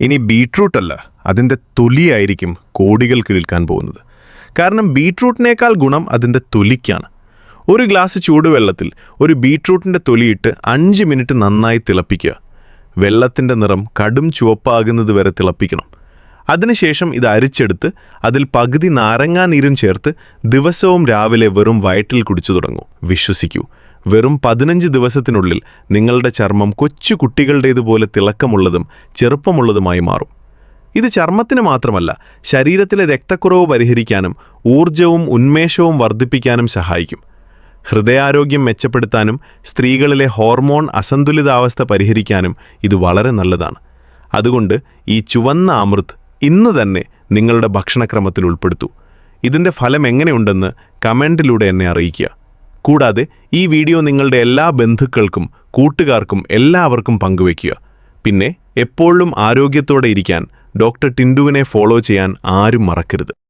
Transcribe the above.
ഇനി ബീട്രൂട്ട് അല്ല, അതിൻ്റെ തൊലിയായിരിക്കും കോടികൾക്ക് വിൽക്കാൻ പോകുന്നത്. കാരണം ബീട്രൂട്ടിനേക്കാൾ ഗുണം അതിൻ്റെ തൊലിക്കാണ്. ഒരു ഗ്ലാസ് ചൂടുവെള്ളത്തിൽ ഒരു ബീട്രൂട്ടിൻ്റെ തൊലിയിട്ട് 5 മിനിറ്റ് നന്നായി തിളപ്പിക്കുക. വെള്ളത്തിൻ്റെ നിറം കടും ചുവപ്പാകുന്നത് വരെ തിളപ്പിക്കണം. അതിനുശേഷം ഇത് അരിച്ചെടുത്ത് അതിൽ പകുതി നാരങ്ങാനീരും ചേർത്ത് ദിവസവും രാവിലെ വെറും വയറ്റിൽ കുടിച്ചു തുടങ്ങൂ. വിശ്വസിക്കൂ, വെറും 15 ദിവസത്തിനുള്ളിൽ നിങ്ങളുടെ ചർമ്മം കൊച്ചു കുട്ടികളുടേതുപോലെ തിളക്കമുള്ളതും ചെറുപ്പമുള്ളതുമായി മാറും. ഇത് ചർമ്മത്തിന് മാത്രമല്ല, ശരീരത്തിലെ രക്തക്കുറവ് പരിഹരിക്കാനും ഊർജവും ഉന്മേഷവും വർദ്ധിപ്പിക്കാനും സഹായിക്കും. ഹൃദയാരോഗ്യം മെച്ചപ്പെടുത്താനും സ്ത്രീകളിലെ ഹോർമോൺ അസന്തുലിതാവസ്ഥ പരിഹരിക്കാനും ഇത് വളരെ നല്ലതാണ്. അതുകൊണ്ട് ഈ ചുവന്ന അമൃത് ഇന്ന് തന്നെ നിങ്ങളുടെ ഭക്ഷണക്രമത്തിൽ ഉൾപ്പെടുത്തൂ. ഇതിൻ്റെ ഫലം എങ്ങനെയുണ്ടെന്ന് കമൻറ്റിലൂടെ എന്നെ അറിയിക്കുക. കൂടാതെ ഈ വീഡിയോ നിങ്ങളുടെ എല്ലാ ബന്ധുക്കൾക്കും കൂട്ടുകാർക്കും എല്ലാവർക്കും പങ്കുവയ്ക്കുക. പിന്നെ എപ്പോഴും ആരോഗ്യത്തോടെ ഇരിക്കാൻ ഡോക്ടർ ടിൻഡുവിനെ ഫോളോ ചെയ്യാൻ ആരും മറക്കരുത്.